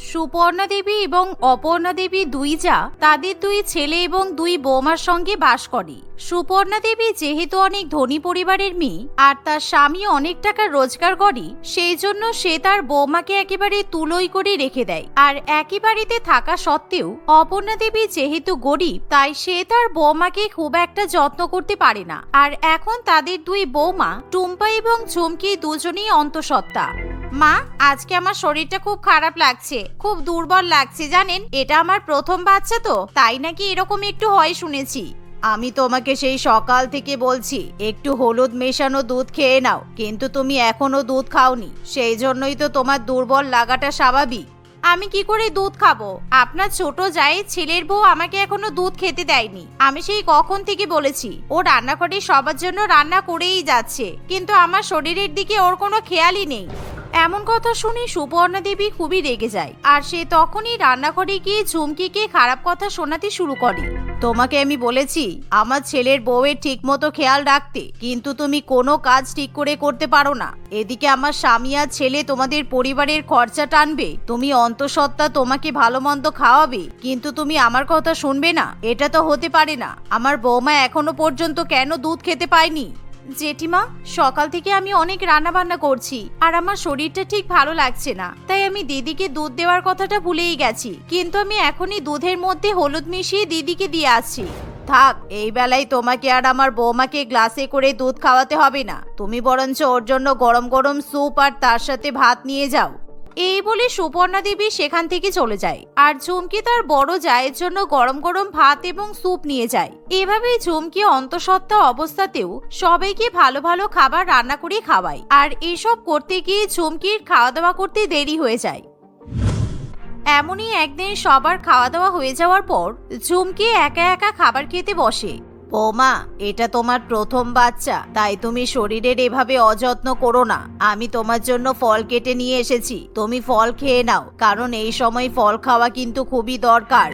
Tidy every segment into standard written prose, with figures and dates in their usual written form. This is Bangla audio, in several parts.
সুপর্ণা দেবী এবং অপর্ণা দেবী দুই যা তাদের দুই ছেলে এবং দুই বৌমার সঙ্গে বাস করে। সুপর্ণা দেবী যেহেতু অনেক ধনী পরিবারের মেয়ে আর তার স্বামী অনেক টাকা রোজগার করে, সেই জন্য সে তার বৌমাকে একেবারে তুলোই করে রেখে দেয়। আর একই বাড়িতে থাকা সত্ত্বেও অপর্ণা দেবী যেহেতু গরিব, তাই সে তার বৌমাকে খুব একটা যত্ন করতে পারে না। আর এখন তাদের দুই বৌমা টুম্পা এবং ঝুমকি দুজনেই অন্তঃসত্ত্বা। মা, আজকে আমার শরীরটা খুব খারাপ লাগছে, খুব দুর্বল লাগছে জানেন। এটা আমার প্রথম বাচ্চা তো, তাই নাকি এরকম একটু হয় শুনেছি। আমি তোমাকে সেই সকাল থেকে বলছি একটু হলুদ মেশানো দুধ খেয়ে নাও, কিন্তু তুমি এখনো দুধ খাওনি, সেই জন্যই তো তোমার দুর্বল লাগাটা স্বাভাবিক। আমি কি করে দুধ খাবো? আপনার ছোট জায়ের ছেলের বউ আমাকে এখনো দুধ খেতে দেয়নি। আমি সেই কখন থেকে বলেছি, ও রান্নাঘরে সবার জন্য রান্না করেই যাচ্ছে, কিন্তু আমার শরীরের দিকে ওর কোনো খেয়ালই নেই। এমন কথা শুনে সুপর্ণা দেবী খুবই রেগে যায়, আর সে তখনই রান্নাঘরে গিয়ে ঝুমকিকে খারাপ কথা শোনাতে শুরু করে। তোমাকে আমি বলেছি আমার ছেলের বউয়ের ঠিক মতো খেয়াল রাখতে, কিন্তু তুমি কোনো কাজ ঠিক করে করতে পারো না। এদিকে আমার স্বামী আর ছেলে তোমাদের পরিবারের খরচা টানবে, তুমি অন্তঃসত্ত্বা তোমাকে ভালো মন্দ খাওয়াবে, কিন্তু তুমি আমার কথা শুনবে না? এটা তো হতে পারে না। আমার বৌমা এখনো পর্যন্ত কেন দুধ খেতে পায়নি? জেঠিমা, সকাল থেকে আমি অনেক রান্না বান্না করছি আর আমার শরীরটা ঠিক ভালো লাগছে না, তাই আমি দিদিকে দুধ দেওয়ার কথাটা ভুলেই গেছি, কিন্তু আমি এখনই দুধের মধ্যে হলুদ মিশিয়ে দিদিকে দিয়ে আসছি। থাক, এই বেলায় তোমাকে আর আমার বৌমাকে গ্লাসে করে দুধ খাওয়াতে হবে না, তুমি বরঞ্চ ওর জন্য গরম গরম স্যুপ আর তার সাথে ভাত নিয়ে যাও। এই বলে সুপর্ণা দেবী সেখান থেকে চলে যায়, আর ঝুমকি তার বড় জায়ের জন্য গরম গরম ভাত এবং স্যুপ নিয়ে যায়। এভাবেই ঝুমকি অন্তঃসত্ত্বা অবস্থাতেও সবাইকে ভালো ভালো খাবার রান্না করে খাওয়ায়, আর এসব করতে গিয়ে ঝুমকির খাওয়া দাওয়া করতে দেরি হয়ে যায়। এমনই একদিন সবার খাওয়া দাওয়া হয়ে যাওয়ার পর ঝুমকি একা একা খাবার খেতে বসে। বৌমা, এটা তোমার প্রথম বাচ্চা, তাই তুমি শরীরের এভাবে অযত্ন করো না। আমি তোমার জন্য ফল কেটে নিয়ে এসেছি, তুমি ফল খেয়ে নাও, কারণ এই সময় ফল খাওয়া কিন্তু খুবই দরকার।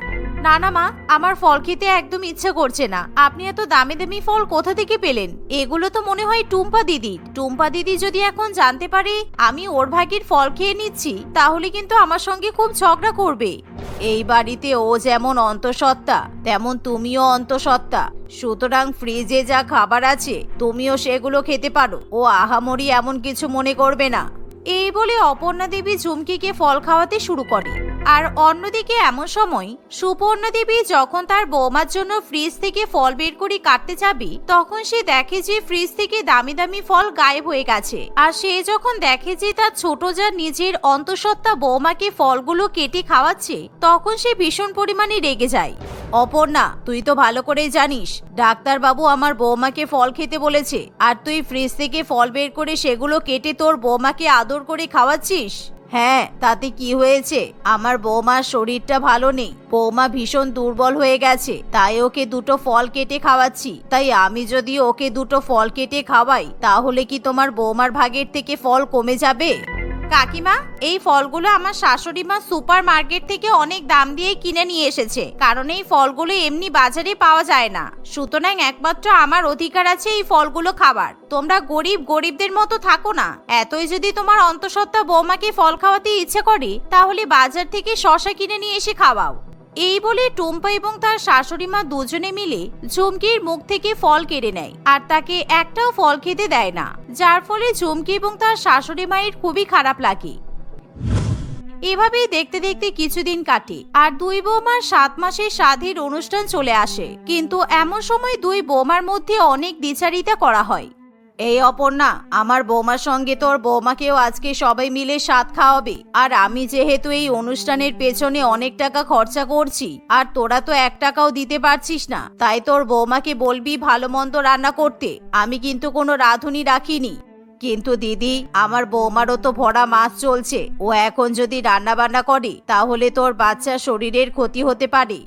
না না মা, আমার ফল খেতে একদম ইচ্ছে করছে না। আপনি এত দামি দামি ফল কোথা থেকে পেলেন? এগুলো তো মনে হয় টুম্পা দিদির। টুম্পা দিদি যদি এখন জানতে পারে আমি ওর ভাগের ফল খেয়ে নিচ্ছি, তাহলে কিন্তু আমার সঙ্গে খুব ঝগড়া করবে। এই বাড়িতে ও যেমন অন্তঃসত্ত্বা, তেমন তুমিও অন্তঃসত্ত্বা, সুতরাং ফ্রিজে যা খাবার আছে তুমিও সেগুলো খেতে পারো, ও আহামরি এমন কিছু মনে করবে না। এই বলে অপর্ণা দেবী ঝুমকিকে ফল খাওয়াতে শুরু করে। আর অন্যদিকে এমন সময় সুপর্ণা দেবী যখন তার বৌমার জন্য ফ্রিজ থেকে ফল বের করে কাটতে যাবে, তখন সে দেখে যে ফ্রিজ থেকে দামি দামি ফল গায়েব হয়ে গেছে। আর সে যখন দেখে যে তার ছোট যা নিজের অন্তঃসত্ত্বা বৌমাকে ফলগুলো কেটে খাওয়াচ্ছে, তখন সে ভীষণ পরিমাণে রেগে যায়। অপর্ণা, তুই তো ভালো করেই জানিস ডাক্তার বাবু আমার বৌমাকে ফল খেতে বলেছে, আর তুই ফ্রিজ থেকে ফল বের করে সেগুলো কেটে তোর বৌমাকে আদর করে খাওয়াচ্ছিস। হ্যাঁ, তাতে কি হয়েছে? আমার বৌমার শরীরটা ভালো নেই, বৌমা ভীষণ দুর্বল হয়ে গেছে, তাই ওকে দুটো ফল কেটে খাওয়াচ্ছি। তাই আমি যদি ওকে দুটো ফল কেটে খাওয়াই, তাহলে কি তোমার বৌমার ভাগের থেকে ফল কমে যাবে? কাকিমা, এই ফলগুলো আমার শাশুড়ি মা সুপার মার্কেট থেকে অনেক দাম দিয়ে কিনে নিয়ে এসেছে, কারণ এই ফলগুলো এমনি বাজারে পাওয়া যায় না। সুতরাং একমাত্র আমার অধিকার আছে এই ফলগুলো খাবার। তোমরা গরিবদের মতো থাকো না। এতই যদি তোমার অন্তঃসত্ত্বা বৌমাকে ফল খাওয়াতে ইচ্ছে করে, তাহলে বাজার থেকে শসা কিনে নিয়ে এসে খাওয়াও। এই বলে টুম্পা এবং তার শাশুড়ি মা দুজনে মিলে ঝুমকির মুখ থেকে ফল কেড়ে নেয়, আর তাকে একটাও ফল খেতে দেয় না, যার ফলে ঝুমকি এবং তার শাশুড়ি মায়ের খুবই খারাপ লাগে। এভাবেই দেখতে দেখতে কিছুদিন কাটে, আর দুই বৌমার 7 মাসের স্বাধীর অনুষ্ঠান চলে আসে। কিন্তু এমন সময় দুই বৌমার মধ্যে অনেক দ্বিচারিতা করা হয়। এই অপর্ণা, আমার বৌমার সঙ্গে তোর বৌমাকেও আজকে সবাই মিলে স্বাদ খাওয়াবে, আর আমি যেহেতু এই অনুষ্ঠানের পেছনে অনেক টাকা খরচা করছি, আর তোরা তো 1 টাকাও দিতে পারছিস না, তাই তোর বৌমাকে বলবি ভালো মন্দ রান্না করতে। আমি কিন্তু কোনো রাঁধুনি রাখিনি। কিন্তু দিদি, আমার বৌমারও তো ভরা মাছ চলছে, ও এখন যদি রান্না বান্না করে তাহলে তোর বাচ্চার শরীরের ক্ষতি হতে পারে।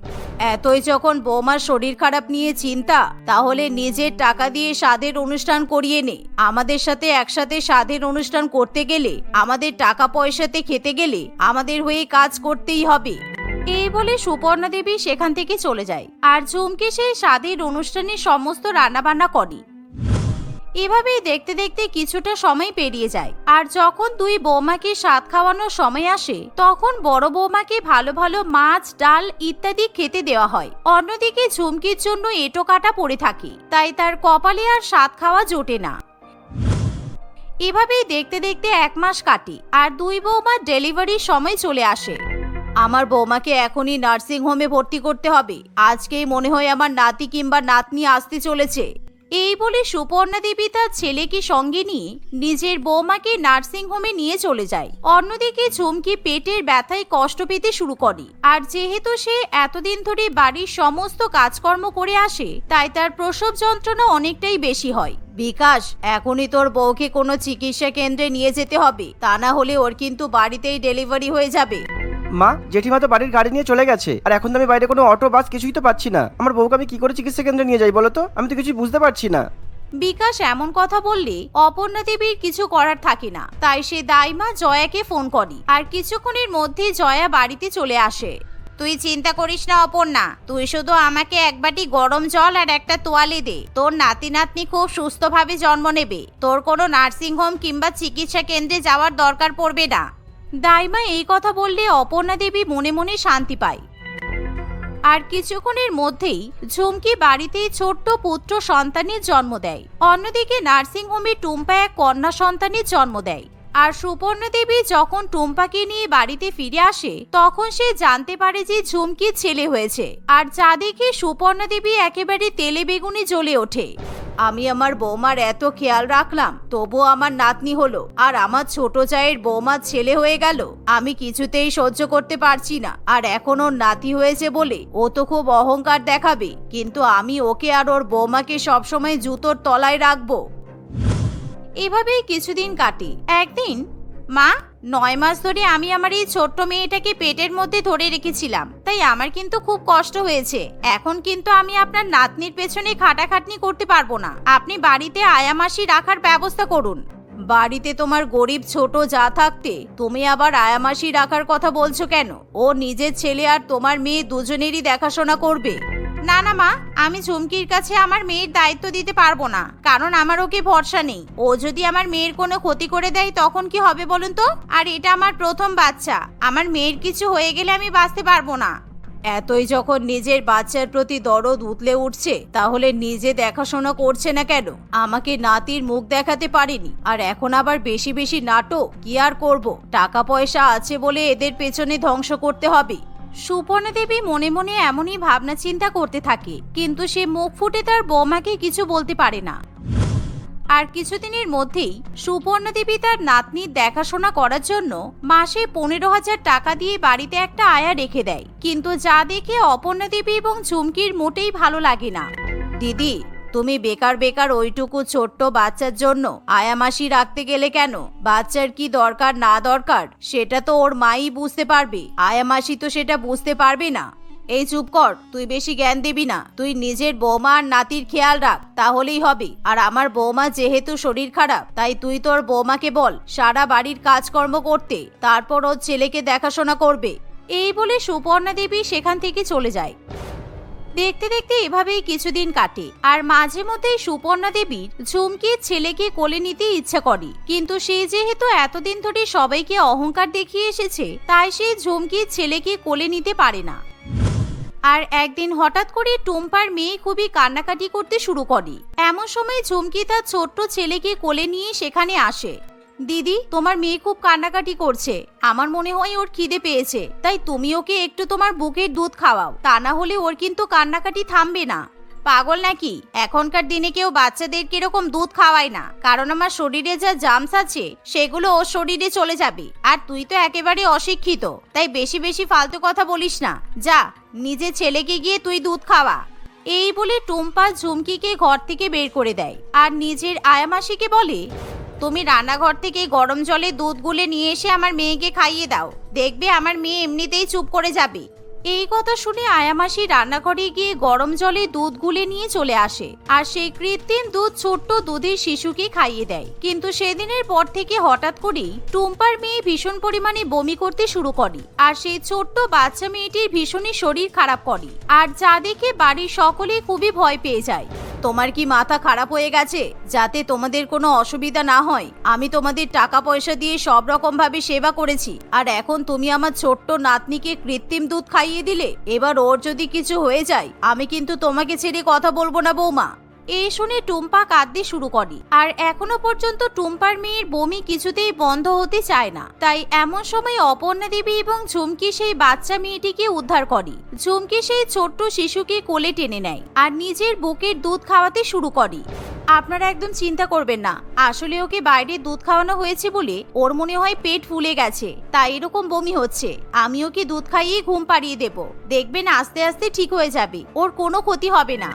এতই যখন বৌমার শরীর খারাপ নিয়ে চিন্তা, তাহলে নিজের টাকা দিয়ে স্বাদের অনুষ্ঠান করিয়ে নে। আমাদের সাথে একসাথে স্বাদের অনুষ্ঠান করতে গেলে, আমাদের টাকা পয়সাতে খেতে গেলে আমাদের হয়ে কাজ করতেই হবে। এই বলে সুপর্ণা দেবী সেখান থেকে চলে যায়, আর ঝুমকি সেই স্বাদের অনুষ্ঠানের সমস্ত রান্না বান্না করে। এভাবেই দেখতে দেখতে কিছুটা সময় পেরিয়ে যায়। আর যখন দুই বৌমাকে স্বাদ খাওয়ানোর সময় আসে তখন বড় বৌমাকে ভালো ভালো মাছ, ডাল ইত্যাদি খেতে দেওয়া হয়। অন্যদিকে ঝুমকির জন্য এঁটো কাটা পড়ে থাকে, তাই তার কপালে আর স্বাদ খাওয়া জোটে না। এভাবেই দেখতে দেখতে 1 মাস কাটে আর দুই বৌমার ডেলিভারির সময় চলে আসে। আমার বৌমাকে এখনই নার্সিং হোমে ভর্তি করতে হবে, আজকেই মনে হয় আমার নাতি কিংবা নাতনি আসতে চলেছে। এই বলে সুপর্ণা দেবী তার ছেলেকে সঙ্গে নিয়ে নিজের বৌমাকে নার্সিং হোমে নিয়ে চলে যায়। অন্যদিকে ঝুমকি পেটের ব্যথায় কষ্ট পেতে শুরু করে, আর যেহেতু সে এতদিন ধরে বাড়ির সমস্ত কাজকর্ম করে আসে তাই তার প্রসব যন্ত্রণা অনেকটাই বেশি হয়। বিকাশ, এখনই তোর বউকে কোনো চিকিৎসা কেন্দ্রে নিয়ে যেতে হবে, তা না হলে ওর কিন্তু বাড়িতেই ডেলিভারি হয়ে যাবে। মা, জেঠিমা তো বাড়ির গাড়ি নিয়ে চলে গেছে, আর এখন তো আমি বাইরে কোনো অটো বাস কিছুই তো পাচ্ছি না। আমার বউকে আমি কি করে চিকিৎসা কেন্দ্রে নিয়ে যাই বলো তো? আমি তো কিছুই বুঝতে পারছি না। বিকাশ এমন কথা বললে অপর্ণা দেবীর কিছু করার থাকে না, তাই সে দাইমা জয়াকে ফোন করে আর কিছুক্ষণের মধ্যে জয়া বাড়িতে চলে আসে। তুই চিন্তা করিস না অপর্ণা, তুই শুধু আমাকে এক বাটি গরম জল আর একটা তোয়ালে দে, তোর নাতি নাতনি খুব সুস্থভাবে জন্ম নেবে, তোর কোনো নার্সিং হোম কিংবা চিকিৎসা কেন্দ্রে যাওয়ার দরকার পড়বে না। দাইমা এই কথা বললে অপর্ণা দেবী মনে মনে শান্তি পায়। আর কিছুক্ষণের মধ্যেই ঝুমকি বাড়িতেই ছোট্ট পুত্র সন্তানের জন্ম দেয়। অন্যদিকে নার্সিং হোমে টুম্পা এক কন্যা সন্তানের জন্ম দেয়। আর সুপর্ণা দেবী যখন টুম্পাকে নিয়ে বাড়িতে ফিরে আসে তখন সে জানতে পারে যে ঝুমকির ছেলে হয়েছে। আর যা দেখে সুপর্ণা দেবী একেবারে তেলে বেগুনে জ্বলে ওঠে। আমি আমার বৌমার এত খেয়াল রাখলাম, তবুও আমার নাতনি হলো, আর আমার ছোট জায়ের বৌমার ছেলে হয়ে গেল। আমি কিছুতেই সহ্য করতে পারছি না। আর এখন ওর নাতি হয়েছে বলে ও তো খুব অহংকার দেখাবে, কিন্তু আমি ওকে আর ওর বৌমাকে সবসময় জুতোর তলায় রাখবো। এভাবেই কিছুদিন কাটে। একদিন, মা, 9 মাস ধরে আমি আমার এই ছোট্ট মেয়েটাকে পেটের মধ্যে ধরে রেখেছিলাম, তাই আমার কিন্তু খুব কষ্ট হয়েছে। এখন কিন্তু আমি আপনার নাতনির পেছনে খাটাখাটনি করতে পারবো না, আপনি বাড়িতে আয়ামাসি রাখার ব্যবস্থা করুন। বাড়িতে তোমার গরিব ছোট যা থাকতে তুমি আবার আয়ামাসি রাখার কথা বলছো কেন? ও নিজের ছেলে আর তোমার মেয়ে দুজনেরই দেখাশোনা করবে। না না মা, আমি ঝুমকির কাছে আমার মেয়ের দায়িত্ব দিতে পারবো না, কারণ আমার ওকে ভরসা নেই। ও যদি আমার মেয়ের কোনো ক্ষতি করে দেয় তখন কি হবে বলুন তো? আর এটা আমার প্রথম বাচ্চা, আমার মেয়ের কিছু হয়ে গেলে আমি বাঁচতে পারবো না। এতই যখন নিজের বাচ্চার প্রতি দরদ উতলে উঠছে তাহলে নিজে দেখাশোনা করছে না কেন? আমাকে নাতির মুখ দেখাতে পারেনি, আর এখন আবার বেশি বেশি নাটক কি আর করব? টাকা পয়সা আছে বলে এদের পেছনে ধ্বংস করতে হবে। সুপর্ণা দেবী মনে মনে এমনই ভাবনা চিন্তা করতে থাকে, কিন্তু সে মুখ ফুটে তার বৌমাকে কিছু বলতে পারে না। আর কিছুদিনের মধ্যেই সুপর্ণা দেবী তার নাতনির দেখাশোনা করার জন্য মাসে 15,000 টাকা দিয়ে বাড়িতে একটা আয়া রেখে দেয়। কিন্তু যা দেখে অপর্ণা দেবী এবং ঝুমকির মোটেই ভালো লাগে না। দিদি, তুমি বেকার বেকার ওইটুকু ছোট্ট বাচ্চার জন্য আয়ামাসি রাখতে গেলে কেন? বাচ্চার কি দরকার না দরকার সেটা তো ওর মাই বুঝতে পারবে, আয়ামাসি তো সেটা বুঝতে পারবে না। এই চুপ কর, তুই বেশি জ্ঞান দিবি না। তুই নিজের বৌমা আর নাতির খেয়াল রাখ, তাহলেই হবে। আর আমার বৌমা যেহেতু শরীর খারাপ, তাই তুই তোর বৌমাকে বল সারা বাড়ির কাজকর্ম করতে, তারপর ওর ছেলেকে দেখাশোনা করবে। এই বলে সুপর্ণা দেবী সেখান থেকে চলে যায়। দেখতে দেখতে এভাবেই কিছুদিন কাটে। আর মাঝে মধ্যেই সুপর্ণা দেবীর ঝুমকির ছেলেকে কোলে নিতে ইচ্ছা করে, কিন্তু সে যেহেতু এতদিন ধরে সবাইকে অহংকার দেখিয়ে এসেছে তাই সে ঝুমকির ছেলেকে কোলে নিতে পারে না। আর একদিন হঠাৎ করে টুম্পার মেয়ে খুবই কান্নাকাটি করতে শুরু করে। এমন সময় ঝুমকি তার ছোট্ট ছেলেকে কোলে নিয়ে সেখানে আসে। দিদি, তোমার মেয়ে খুব কান্নাকাটি করছে, আমার মনে হয় ওর খিদে পেয়েছে, তাই তুমি ওকে একটু তোমার বুকের দুধ খাওয়াও, তা না হলে ওর কিন্তু কান্নাকাটি থামবে না। পাগল নাকি? এখনকার দিনে কেউ বাচ্চাদের কিরকম দুধ খাওয়ায় না, কারণ আমার শরীরে যা জার্মস আছে সেগুলো ওর শরীরে চলে যাবে। আর তুই তো একেবারে অশিক্ষিত, তাই বেশি বেশি ফালতু কথা বলিস না। যা, নিজের ছেলেকে গিয়ে তুই দুধ খাওয়া। এই বলে টুম্পা ঝুমকিকে ঘর থেকে বের করে দেয় আর নিজের আয়ামাসিকে বলে, তুমি রান্নাঘর থেকে গরম জলে দুধ গুলে নিয়ে এসে আমার মেয়েকে খাইয়ে দাও, দেখবে আমার মেয়ে এমনিতেই চুপ করে যাবে। এই কথা শুনে আয়ামাসি রান্নাঘরে গিয়ে গরম জলে দুধ গুলে নিয়ে চলে আসে আর সেই কৃত্রিম দুধ ছোট্ট দুধের শিশুকে খাইয়ে দেয়। কিন্তু সেদিনের পর থেকে হঠাৎ করেই টুম্পার মেয়ে ভীষণ পরিমাণে বমি করতে শুরু করে আর সেই ছোট্ট বাচ্চা মেয়েটির ভীষণই শরীর খারাপ করে। আর যা দেখে বাড়ির সকলে খুবই ভয় পেয়ে যায়। তোমার কি মাথা খারাপ হয়ে গেছে? যাতে তোমাদের কোনো অসুবিধা না হয়, আমি তোমাদের টাকা পয়সা দিয়ে সব রকম ভাবে সেবা করেছি, আর এখন তুমি আমার ছোট্ট নাতনিকে কৃত্রিম দুধ খাইয়ে দিলে। এবার ওর যদি কিছু হয়ে যায়, আমি কিন্তু তোমাকে ছেড়ে কথা বলবো না বৌমা। এই শুনে টুম্পা কাঁদতে শুরু করে, আর এখনো পর্যন্ত টুম্পার মেয়ের বমি কিছুতেই বন্ধ হতে চায় না। তাই এমন সময় অপর্ণা দেবী এবং ঝুমকি সেই বাচ্চা মেয়েটিকে উদ্ধার করে। ঝুমকি সেই ছোট্ট শিশুকে কোলে টেনে নেয় আর নিজের বুকের দুধ খাওয়াতে শুরু করে। আপনারা একদম চিন্তা করবেন না, আসলে ওকে বাইরে দুধ খাওয়ানো হয়েছে বলে ওর মনে হয় পেট ফুলে গেছে, তাই এরকম বমি হচ্ছে। আমি ওকে দুধ খাইয়ে ঘুম পাড়িয়ে দেব, দেখবেন আস্তে আস্তে ঠিক হয়ে যাবে, ওর কোনো ক্ষতি হবে না।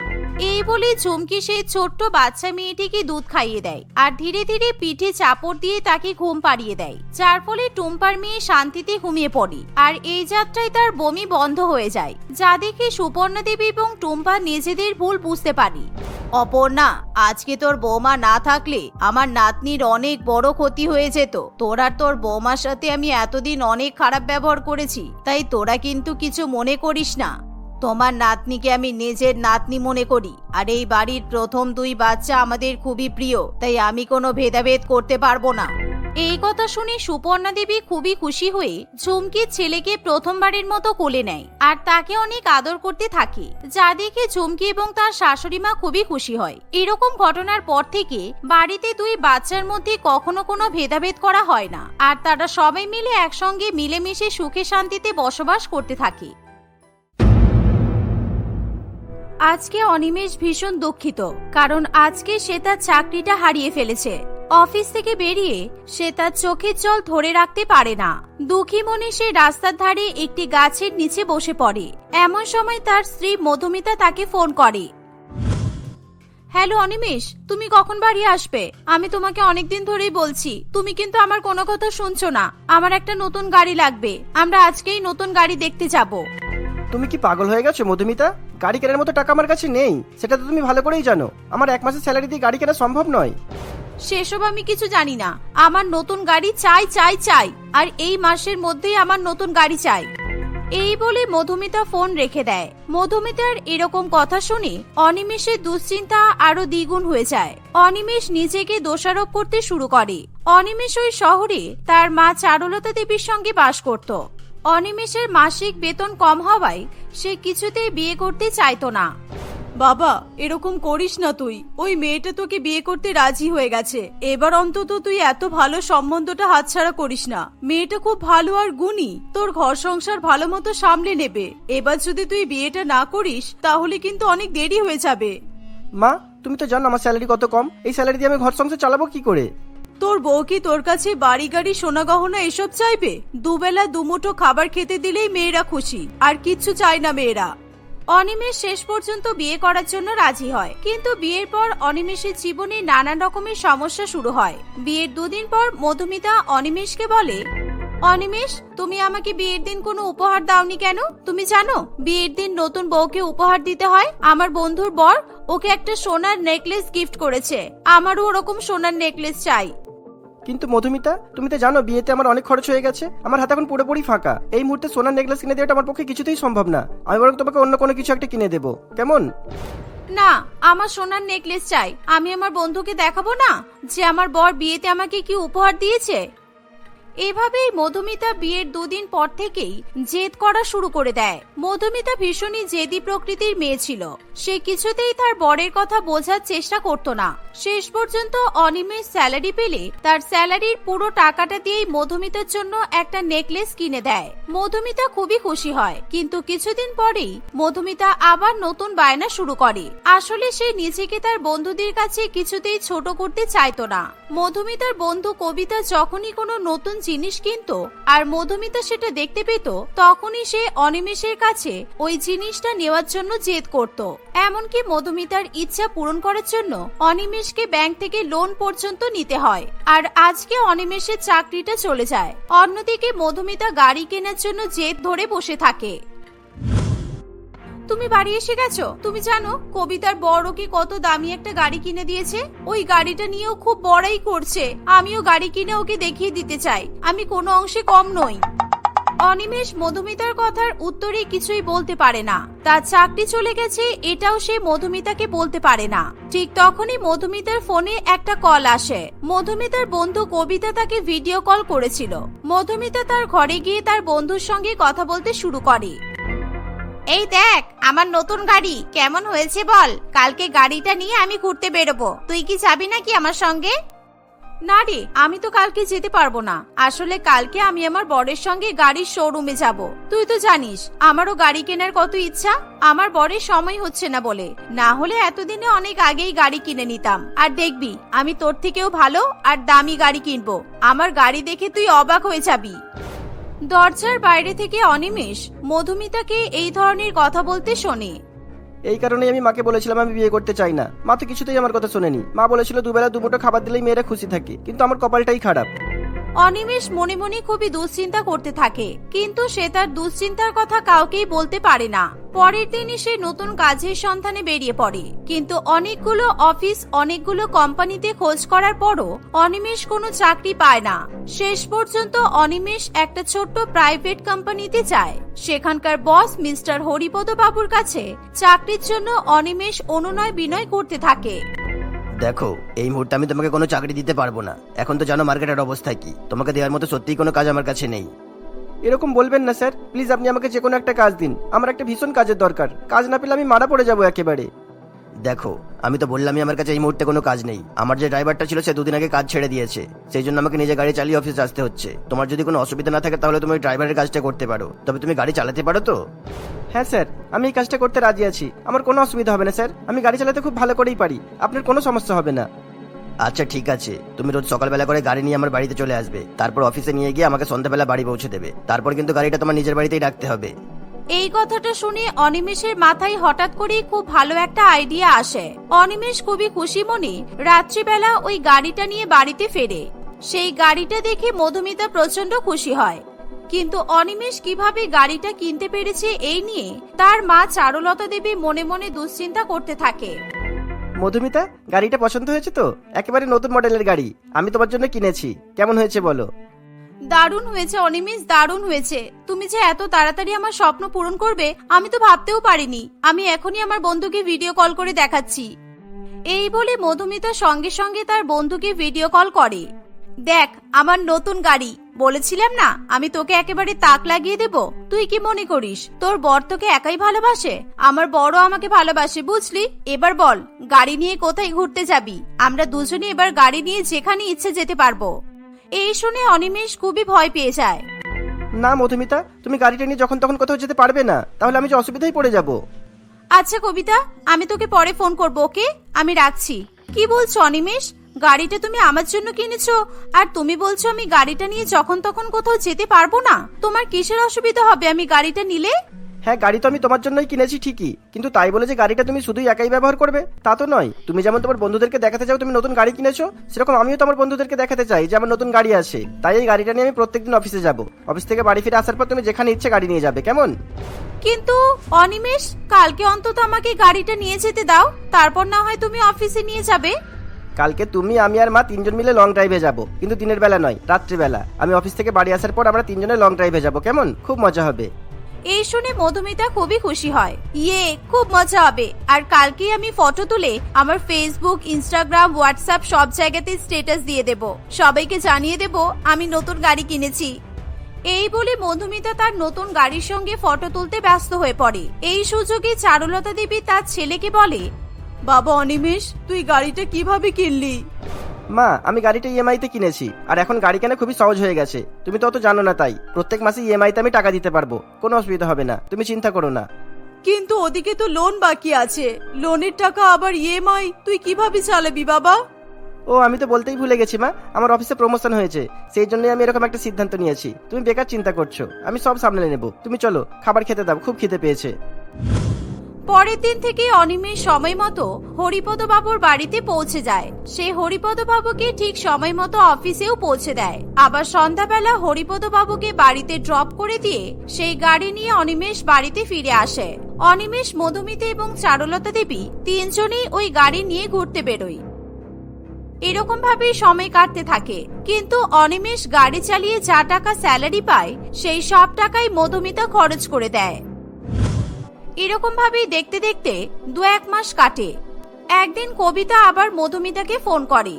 এই বলে ঝুমকি সেই ছোট্ট বাচ্চা মেয়েটিকে দুধ খাইয়ে দেয় আর ধীরে ধীরে পিঠে চাপড় দিয়ে তাকে ঘুম পাড়িয়ে দেয়, যার ফলে টুম্পার মেয়ে শান্তিতে ঘুমিয়ে পড়ে আর এই যাত্রায় তার বমি বন্ধ হয়ে যায়, যা দেখে সুপর্ণা দেবী এবং টুম্পা নিজেদের ভুল বুঝতে পারে। অপর্ণা, আজকে তোর বৌমা না থাকলে আমার নাতনির অনেক বড় ক্ষতি হয়ে যেত। তোর আর তোর বৌমার সাথে আমি এতদিন অনেক খারাপ ব্যবহার করেছি, তাই তোরা কিন্তু কিছু মনে করিস না। তোমার নাতনিকে আমি নিজের নাতনি মনে করি, আর এই বাড়ির প্রথম দুই বাচ্চা আমাদের খুবই প্রিয়, তাই আমি কোনো ভেদাভেদ করতে পারবো না। এই কথা শুনে সুপর্ণা দেবী খুবই খুশি হয়ে ঝুমকির ছেলেকে প্রথমবারের মতো কোলে নেয় আর তাকে অনেক আদর করতে থাকে, যা দেখে ঝুমকি এবং তার শাশুড়ি মা খুবই খুশি হয়। এরকম ঘটনার পর থেকে বাড়িতে দুই বাচ্চার মধ্যে কখনো কোনো ভেদাভেদ করা হয় না, আর তারা সবাই মিলে একসঙ্গে মিলেমিশে সুখে শান্তিতে বসবাস করতে থাকে। আজকে অনিমেষ ভীষণ দুঃখিত, কারণ আজকে সে তার চাকরিটা হারিয়ে ফেলেছে। অফিস থেকে বেরিয়ে সে তার চোখের জল ধরে রাখতে পারে না। দুঃখী মনে সে রাস্তার ধারে একটি গাছের নিচে বসে পড়ে। এমন সময় তার স্ত্রী মধুমিতা তাকে ফোন করে। হ্যালো অনিমেষ, তুমি কখন বাড়ি আসবে? আমি তোমাকে অনেকদিন ধরেই বলছি, তুমি কিন্তু আমার কোনো কথা শুনছো না। আমার একটা নতুন গাড়ি লাগবে, আমরা আজকেই নতুন গাড়ি দেখতে যাব। তুমি কি পাগল হয়ে গেছো মধুমিতা? গাড়ি কেনার মতো টাকা আমার কাছে নেই, সেটা তো তুমি ভালো করেই জানো। আমার এক মাসের স্যালারি দিয়ে গাড়ি কেনা সম্ভব নয়। সেসব আমি কিছু জানি না, আমার নতুন গাড়ি চাই চাই চাই, আর এই মাসের মধ্যেই আমার নতুন গাড়ি চাই। এই বলে মধুমিতা ফোন রেখে দেয়। মধুমিতার এরকম কথা শুনে অনিমেষের দুশ্চিন্তা আরো দ্বিগুণ হয়ে যায়। অনিমেষ নিজেকে দোষারোপ করতে শুরু করে। অনিমেষ ওই শহরে তার মা চারুলতা দেবীর সঙ্গে বাস করত। অনিমেষের মাসিক বেতন কম হওয়ায় সে কিছুতেই বিয়ে করতে চাইতো না। বাবা, এরকম করিস না তুই, ওই মেয়েটা তোকে বিয়ে করতে রাজি হয়ে গেছে। এবার অন্তত তুই এত ভালো সম্বন্ধটা হাতছাড়া করিস না। মেয়েটা খুব ভালো আর গুণী, তোর ঘর সংসার ভালো মতো সামলে নেবে। এবার যদি তুই বিয়েটা না করিস তাহলে কিন্তু অনেক দেরি হয়ে যাবে। মা, তুমি তো জানো আমার স্যালারি কত কম, এই স্যালারি দিয়ে আমি ঘর সংসার চালাবো কি করে? তোর বউ কি তোর কাছে বাড়ি গাড়ি সোনা গহনা এসব চাইবে? দুবেলা দুমুঠো খাবার খেতে দিলেই মেয়েরা খুশি, আর কিচ্ছু চায় না মেয়েরা। অনিমেষ শেষ পর্যন্ত বিয়ে করার জন্য রাজি হয়, কিন্তু বিয়ের পর অনিমেষের জীবনে নানান রকমের সমস্যা শুরু হয়। বিয়ের দুদিন পর মধুমিতা অনিমেষকে বলে, অনিমেষ, তুমি আমাকে বিয়ের দিন কোনো উপহার দাওনি কেন? তুমি জানো বিয়ের দিন নতুন বউকে উপহার দিতে হয়। আমার বন্ধুর বর ওকে একটা সোনার নেকলেস গিফট করেছে, আমারও ওরকম সোনার নেকলেস চাই। কিন্তু মধুমিতা, তুমি তো জানো বিয়েতে আমার অনেক খরচ হয়ে গেছে, আমার হাতে এখন পুরোপুরি ফাঁকা। এই মুহূর্তে সোনার নেকলেস কিনে দেওয়াটা আমার পক্ষে কিছুতেই সম্ভব না। আমি বরং তোমাকে অন্য কোনো কিছু একটা কিনে দেবো, কেমন? না, আমার সোনার নেকলেস চাই। আমি আমার বন্ধুকে দেখাবো না যে আমার বর বিয়েতে আমাকে কি উপহার দিয়েছে। এভাবেই মধুমিতা বিয়ের দুদিন পর থেকেই জেদ করা শুরু করে দেয়। মধুমিতা ভীষণই জেদি প্রকৃতির মেয়ে ছিল, সে কিছুতেই তার বরের কথা বোঝার চেষ্টা করত না। শেষ পর্যন্ত অনিমেষ স্যালারি পেলে তার স্যালারির পুরো টাকাটা দিয়েই মধুমিতার জন্য একটা নেকলেস কিনে দেয়। মধুমিতা খুবই খুশি হয়, কিন্তু কিছুদিন পরেই মধুমিতা আবার নতুন বায়না শুরু করে। আসলে সে নিজেকে তার বন্ধুদের কাছে কিছুতেই ছোট করতে চাইতো না। মধুমিতার বন্ধু কবিতা যখনই কোনো নতুন জিনিস কিনতো আর মধুমিতা সেটা দেখতে পেত, তখনই সে অনিমেষের কাছে ওই জিনিসটা নেওয়ার জন্য জেদ করত। এমনকি মধুমিতার ইচ্ছা পূরণ করার জন্য অনিমেষকে ব্যাংক থেকে লোন পর্যন্ত নিতে হয়। আর আজকে অনিমেষের চাকরিটা চলে যায়। অন্যদিকে মধুমিতা গাড়ি কেনার জন্য জেদ ধরে বসে থাকে। তুমি বাড়ি এসে গেছো? তুমি জানো কবিতার বড় কি কত দামি একটা গাড়ি কিনে দিয়েছে? ওই গাড়িটা নিয়েও খুব বড়াই করছে। আমিও গাড়ি কিনে ওকে দেখিয়ে দিতে চাই আমি কোনো অংশে কম নই। অনিমেষ মধুমিতার কথার উত্তরে কিছুই বলতে পারে না। তার চাকরি চলে গেছে এটাও সে মধুমিতাকে বলতে পারে না। ঠিক তখনই মধুমিতার ফোনে একটা কল আসে। মধুমিতার বন্ধু কবিতা তাকে ভিডিও কল করেছিল। মধুমিতা তার ঘরে গিয়ে তার বন্ধুর সঙ্গে কথা বলতে শুরু করে। এই দেখ আমার নতুন গাড়ি, কেমন হয়েছে বল? কালকে গাড়িটা নিয়ে আমি ঘুরতে বেরোবো, তুই কি যাবি নাকি আমার সঙ্গে? না রে, আমি তো কালকে যেতে পারবো না। আসলে কালকে আমি আমার বরের সঙ্গে গাড়ির শোরুমে যাব। তুই তো জানিস আমারও গাড়ি কেনার কত ইচ্ছা। আমার বরের সময় হচ্ছে না বলে, না হলে এতদিনে অনেক আগেই গাড়ি কিনে নিতাম। আর দেখবি আমি তোর থেকেও ভালো আর দামি গাড়ি কিনবো। আমার গাড়ি দেখে তুই অবাক হয়ে যাবি। দরজার বাইরে থেকে অনিমেষ মধুমিতাকে এই ধরনের কথা বলতে শোনে। এই কারণে আমি মাকে বলেছিলাম আমি বিয়ে করতে চাই না। মা তো কিছুতেই আমার কথা শোনেনি। মা বলেছিল দুবেলা দুমুঠো খাবার দিলেই মেয়েরা খুশি থাকে, কিন্তু আমার কপালটাই খারাপ। অনিমেষ মনে মনে খুবই দুশ্চিন্তা করতে থাকে, কিন্তু সে তার দুশ্চিন্তার কথা কাউকেই বলতে পারে না। পরের দিনই সে নতুন কাজের সন্ধানে বেরিয়ে পড়ে, কিন্তু অনেকগুলো অফিস অনেকগুলো কোম্পানিতে খোঁজ করার পরও অনিমেষ কোনো চাকরি পায় না। শেষ পর্যন্ত অনিমেষ একটা ছোট্ট প্রাইভেট কোম্পানিতে যায়। সেখানকার বস মিস্টার হরিপদ বাবুর কাছে চাকরির জন্য অনিমেষ অনুনয় বিনয় করতে থাকে। দেখো, এই মুহূর্তে আমি তোমাকে কোনো চাকরি দিতে পারবো না। এখন তো জানো মার্কেটের অবস্থা কি। তোমাকে দেওয়ার মতো সত্যিই কোনো কাজ আমার কাছে নেই। এরকম বলবেন না স্যার, প্লিজ আপনি আমাকে যে কোনো একটা কাজ দিন। আমার একটা ভীষণ কাজের দরকার। কাজ না পেলে আমি মারা পড়ে যাবো একেবারে। দেখো, আমি তো বললামই আমার কাছে এই মুহূর্তে কোনো কাজ নেই। আমার যে ড্রাইভারটা ছিল সে দুদিন আগে কাজ ছেড়ে দিয়েছে, সেই জন্য আমাকে নিজে গাড়ি চালিয়ে অফিসে আসতে হচ্ছে। তোমার যদি কোনো অসুবিধা না থাকে তাহলে তুমি ওই ড্রাইভারের কাজটা করতে পারো। তবে তুমি গাড়ি চালাতে পারো তো? হ্যাঁ স্যার, আমি এই কাজটা করতে রাজি আছি। আমার কোনো অসুবিধা হবে না স্যার। আমি গাড়ি চালাতে খুব ভালো করেই পারি। আপনার কোনো সমস্যা হবে না। আচ্ছা ঠিক আছে, তুমি রোজ সকালবেলা করে গাড়ি নিয়ে আমার বাড়িতে চলে আসবে। তারপর অফিসে নিয়ে গিয়ে আমাকে সন্ধ্যাবেলা বাড়ি পৌঁছে দেবে। তারপর কিন্তু গাড়িটা তোমার নিজের বাড়িতেই রাখতে হবে। এই কথাটা শুনে অনিমেষের মাথায় হঠাৎ করেই খুব ভালো একটা আইডিয়া আসে। অনিমেষ খুবই খুশি মনে রাত্রিবেলা ওই গাড়িটা নিয়ে বাড়িতে ফেরে। সেই গাড়িটা দেখে মধুমিতা প্রচন্ড খুশি হয়, কিন্তু অনিমেষ কিভাবে গাড়িটা কিনতে পেরেছে এই নিয়ে তার মা চারুলতা দেবী মনে মনে দুশ্চিন্তা করতে থাকে। মধুমিতা, গাড়িটা পছন্দ হয়েছে তো? একেবারে নতুন মডেলের গাড়ি আমি তোমার জন্য কিনেছি। কেমন হয়েছে বলো? দারুণ হয়েছে অনিমেষ, দারুণ হয়েছে। তুমি যে এত তাড়াতাড়ি আমার স্বপ্ন পূরণ করবে আমি তো ভাবতেও পারিনি। আমি এখনই আমার বন্ধুকে ভিডিও কল করে দেখাচ্ছি। এই বলে মধুমিতা সঙ্গে সঙ্গে তার বন্ধুকে ভিডিও কল করে। দেখ আমার নতুন গাড়ি, বলেছিলাম না আমি তোকে একেবারে তাক লাগিয়ে দেব। তুই কি মনে করিস তোর বর তোকে একাই ভালোবাসে? আমার বড় আমাকে ভালোবাসে, বুঝলি? এবার বল গাড়ি নিয়ে কোথায় ঘুরতে যাবি? আমরা দুজনে এবার গাড়ি নিয়ে যেখানে ইচ্ছে যেতে পারবো। এই শুনে অনিমেষ খুবই ভয় পেয়ে যায়। না মধুমিতা, তুমি গাড়িটা নিয়ে যখন তখন কোথাও যেতে পারবে না, তাহলে আমি যে অসুবিধায় পড়ে যাব। আচ্ছা কবিতা, আমি তোকে পরে ফোন করবো, ওকে? আমি রাখছি। কি বলছো অনিমেষ? গাড়িটা তুমি আমার জন্য কিনেছো আর তুমি বলছো আমি গাড়িটা নিয়ে যখন তখন কোথাও যেতে পারবো না? তোমার কিসের অসুবিধা হবে আমি গাড়িটা নিলে? হ্যাঁ, গাড়ি তো আমি তোমার জন্যই কিনেছি ঠিকই, কিন্তু তাই বলে যে গাড়িটা তুমি শুধুই একাই ব্যবহার করবে তা তো নয়। তুমি যেমন তোমার বন্ধুদেরকে দেখাতে চাও তুমি নতুন গাড়ি কিনেছো, সেরকম আমিও তোমার বন্ধুদেরকে দেখাতে চাই যে আমার নতুন গাড়ি আছে। তাই এই গাড়িটা নিয়ে আমি প্রত্যেকদিন অফিসে যাব। অফিস থেকে বাড়ি ফিরে আসার পর তুমি যেখানে ইচ্ছে গাড়ি নিয়ে যাবে, কেমন? কিন্তু অনিমেষ, কালকে অন্তত আমাকে গাড়িটা নিয়ে যেতে দাও, তারপর না হয় তুমি অফিসে নিয়ে যাবে। কালকে তুমি, আমি আর মা তিনজন মিলে লং ড্রাইভে যাব, কিন্তু দিনের বেলা নয়, রাত্রিবেলা। আমি অফিস থেকে বাড়ি আসার পর আমরা তিনজনে লং ড্রাইভে যাব, কেমন? খুব মজা হবে। এই শুনে মধুমিতা খুবই খুশি হয়। ইয়ে, খুব মজা হবে। আর কালকেই আমি ফটো তুলে আমার ফেসবুক, ইনস্টাগ্রাম, হোয়াটসঅ্যাপ সব জায়গাতে স্ট্যাটাস দিয়ে দেব। সবাইকে জানিয়ে দেব আমি নতুন গাড়ি কিনেছি। এই বলে মধুমিতা তার নতুন গাড়ির সঙ্গে ফটো তুলতে ব্যস্ত হয়ে পড়ে। এই সুযোগে চারুলতা দেবী তার ছেলেকে বলে, বাবা অনিমেষ, তুই গাড়িটা কিভাবে কিনলি? মা, আমি গাড়িটা ইএমআই তে কিনেছি, আর এখন গাড়ি কেনা খুবই সহজ হয়ে গেছে। তুমি তো অত জানো না, তাই প্রত্যেক মাসে ইএমআই তে আমি টাকা দিতে পারবো। কোনো অসুবিধা হবে না, তুমি চিন্তা করো না। কিন্তু ওদিকে তো লোন বাকি আছে, লোনের টাকা আবার ইএমআই, তুই কিভাবে চালাবি বাবা? ও, আমি তো বলতেই ভুলে গেছি মা, আমার অফিসে প্রমোশন হয়েছে, সেই জন্যই আমি এরকম একটা সিদ্ধান্ত নিয়েছি। তুমি বেকার চিন্তা করছো, আমি সব সামলে নেব। তুমি চলো খাবার খেতে দাও, খুব খিদে পেয়েছে। পরের দিন থেকে অনিমেষ সময় মতো হরিপদ বাবুর বাড়িতে পৌঁছে যায়। সে হরিপদ বাবুকে ঠিক সময় মতো অফিসেও পৌঁছে দেয়। আবার সন্ধ্যাবেলা হরিপদ বাবুকে বাড়িতে ড্রপ করে দিয়ে সেই গাড়ি নিয়ে অনিমেষ বাড়িতে ফিরে আসে। অনিমেষ, মধুমিতা এবং চারুলতা দেবী তিনজনেই ওই গাড়ি নিয়ে ঘুরতে বেরোয়। এরকম ভাবেই সময় কাটতে থাকে। কিন্তু অনিমেষ গাড়ি চালিয়ে যা টাকা স্যালারি পায় সেই সব টাকাই মধুমিতা খরচ করে দেয়। এরকম ভাবেই দেখতে দেখতে 2-1 মাস কাটে। একদিন কবিতা আবার মধুমিতাকে ফোন করে,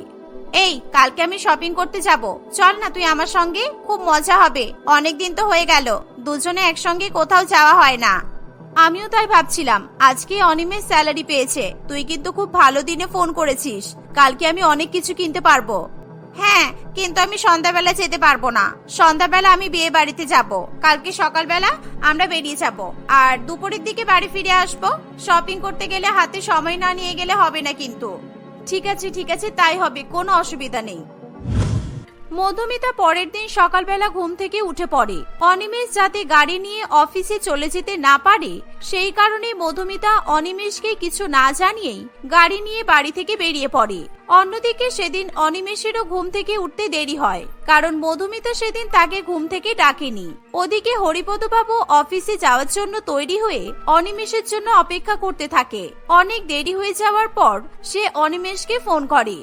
এই কালকে আমি শপিং করতে যাব, চল না তুই আমার সঙ্গে, খুব মজা হবে, অনেকদিন তো হয়ে গেল দুজনে একসঙ্গে কোথাও যাওয়া হয় না। আমিও তাই ভাবছিলাম, আজকে অনিমেষ স্যালারি পেয়েছে, তুই কিন্তু খুব ভালো দিনে ফোন করেছিস, কালকে আমি অনেক কিছু কিনতে পারবো। হ্যাঁ, কিন্তু আমি সন্ধ্যাবেলা যেতে পারবো না, সন্ধ্যাবেলা আমি বিয়ে বাড়িতে যাব, কালকে সকালবেলা আমরা বেরিয়ে যাব, আর দুপুরের দিকে বাড়ি ফিরে আসবো। শপিং করতে গেলে হাতে সময় না নিয়ে গেলে হবে না কিন্তু। ঠিক আছে তাই হবে, কোনো অসুবিধা নেই। মধুমিতা পরের দিন সকালবেলা ঘুম থেকে উঠে পড়ে। অনিমেষ যাতে গাড়ি নিয়ে অফিসে চলে যেতে না পারে সেই কারণে মধুমিতা অনিমেষকে কিছু না জানিয়েই গাড়ি নিয়ে বাড়ি থেকে বেরিয়ে পড়ে। অন্যদিকে সেদিন অনিমেষেরও ঘুম থেকে উঠতে দেরি হয়, কারণ মধুমিতা সেদিন তাকে ঘুম থেকে ডাকেনি। ওদিকে হরিপদবাবু অফিসে যাওয়ার জন্য তৈরি হয়ে অনিমেষের জন্য অপেক্ষা করতে থাকে। অনেক দেরি হয়ে যাওয়ার পর সে অনিমেষকে ফোন করে।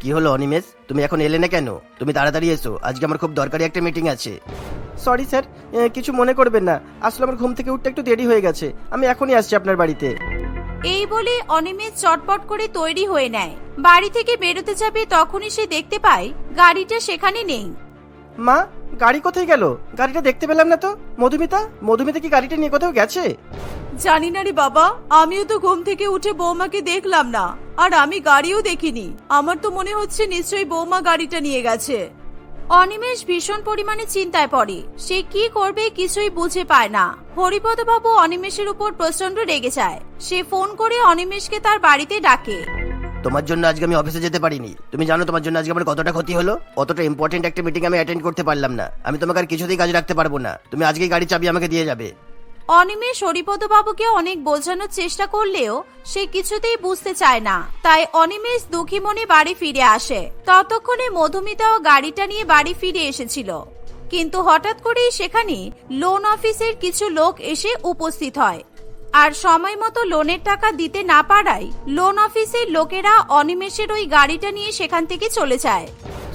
কি হলো অনিমেষ, তুমি এখন এলে না কেন? তুমি তাড়াতাড়ি এসো, আজকে আমার খুব দরকারি একটা মিটিং আছে। সরি স্যার, কিছু মনে করবেন না, আসলে আমার ঘুম থেকে উঠতে একটু দেরি হয়ে গেছে, আমি এখনই আসছি আপনার বাড়িতে। এই বলে অনিমেষ চটপট করে তৈরি হয়ে নেয়। বাড়ি থেকে বেরোতে যাবে তখনই সে দেখতে পায় গাড়িটা সেখানে নেই। মা, গাড়ি কোথায় গেল? গাড়িটা দেখতে পেলাম না তো। মধুমিতা কি গাড়িটা নিয়ে কোথাও গেছে? জানি না রে বাবা, আমিও তো ঘুম থেকে উঠে বৌমাকে দেখলাম না, আর আমি গাড়িও দেখিনি। আমার তো মনে হচ্ছে নিশ্চয়ই বৌমা গাড়িটা নিয়ে গেছে। অনিমেষ ভীষণ পরিমাণে চিন্তায় পড়ে, সে কি করবে কিছুই বুঝে পায় না। হরিপদবাবু অনিমেষের উপর প্রচন্ড রেগে যায়। সে ফোন করে অনিমেষকে তার বাড়িতে ডাকে। তোমার জন্য আজকে আমি অফিসে যেতে পারিনি, তুমি জানো তোমার জন্য আজকে আমার কতটা ক্ষতি হলো? অতটা ইম্পর্টেন্ট একটা মিটিং আমি অ্যাটেন্ড করতে পারলাম না। আমি তোমাকে আর কিছুতেই কাজ রাখতে পারবো না, তুমি আজকেই গাড়ি চাবি আমাকে দিয়ে যাবে। অনিমেষ হরিপদবাবুকে অনেক বোঝানোর চেষ্টা করলেও সে কিছুতেই বুঝতে চায় না। তাই অনিমেষ দুঃখী মনে বাড়ি ফিরে আসে। ততক্ষণে মধুমিতাও গাড়িটা নিয়ে বাড়ি ফিরে এসেছিল, কিন্তু হঠাৎ করেই সেখানে লোন অফিসের কিছু লোক এসে উপস্থিত হয়। আর সময় মতো লোনের টাকা দিতে না পারায় লোন অফিসের লোকেরা অনিমেষের ওই গাড়িটা নিয়ে সেখান থেকে চলে যায়।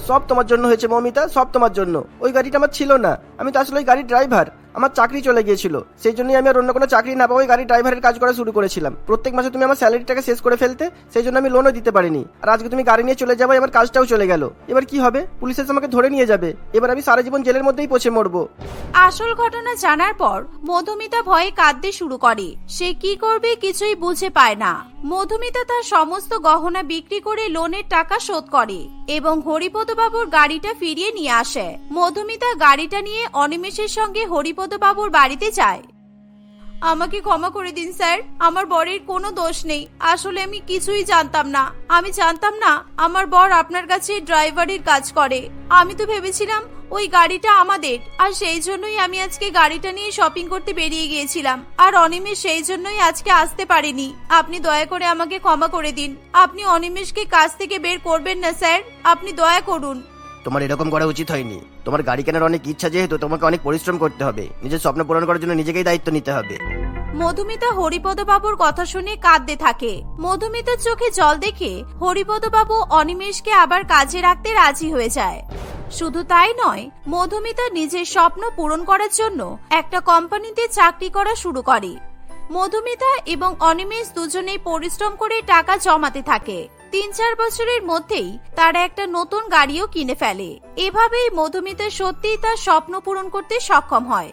সব তোমার জন্য হয়েছে মমিতা, সব তোমার জন্য। ওই গাড়িটা আমার ছিল না, আমি তো আসলে ওই গাড়ির ড্রাইভার, আমার চাকরি চলে গিয়েছিল, সেই জন্যই আমি আর অন্য কোনো চাকরি না পাবো ওই গাড়ির ড্রাইভারের কাজ করা শুরু করেছিলাম। প্রত্যেক মাসে তুমি আমার স্যালারিটাকে শেষ করে ফেলতে, সেই জন্য আমি লোনও দিতে পারিনি। আর আজকে তুমি গাড়ি নিয়ে চলে যাবে, আমার কাজটাও চলে গেল। এবার কি হবে? পুলিশ এসে আমাকে ধরে নিয়ে যাবে, এবার আমি সারা জীবন জেলের মধ্যেই পচে মরবো। আসল ঘটনা জানার পর মধুমিতা ভয়ে কাঁদতে শুরু করে। সে কি করবে কিছুই বুঝে পায় না। মধুমিতা তার সমস্ত গহনা বিক্রি করে লোনের টাকা শোধ করে এবং হরিপদবাবুর গাড়িটা ফিরিয়ে নিয়ে আসে। মধুমিতা গাড়িটা নিয়ে অনিমেষের সঙ্গে হরিপদবাবুর বাড়িতে যায়। আমাকে ক্ষমা করে দিন স্যার, আমার বরের কোনো দোষ নেই, আসলে আমি কিছুই জানতাম না। আমি জানতাম না আমার বর আপনার কাছে ড্রাইভারের কাজ করে। আমি তো ভেবেছিলাম ওই গাড়িটা আমাদের, আর সেই জন্যই আমি আজকে গাড়িটা নিয়ে শপিং করতে বেরিয়ে গিয়েছিলাম, আর অনিমেষ সেই জন্যই আজকে আসতে পারেনি। আপনি দয়া করে আমাকে ক্ষমা করে দিন। আপনি অনিমেষকে কাজ থেকে বের করবেন না স্যার, আপনি দয়া করুন। তোমার এরকম করা উচিত হয়নি। তোমার গাড়ি কেনার অনেক ইচ্ছা, যেহেতু তোমাকে অনেক পরিশ্রম করতে হবে, নিজের স্বপ্ন পূরণ করার জন্য নিজেকেই দায়িত্ব নিতে হবে। মধুমিতা হরিপদবাবুর কথা শুনে কাঁদতে থাকে। মধুমিতার চোখে জল দেখে হরিপদবাবু অনিমেষকে আবার কাজে রাখতে রাজি হয়ে যায়। শুধু তাই নয়, মধুমিতা নিজের স্বপ্ন পূরণ করার জন্য একটা কোম্পানিতে চাকরি করা শুরু করে। মধুমিতা এবং অনিমেষ দুজনেই পরিশ্রম করে টাকা জমাতে থাকে। 3-4 বছরের মধ্যেই তারা একটা নতুন গাড়িও কিনে ফেলে। এভাবেই মধুমিতা সত্যিই তার স্বপ্ন পূরণ করতে সক্ষম হয়।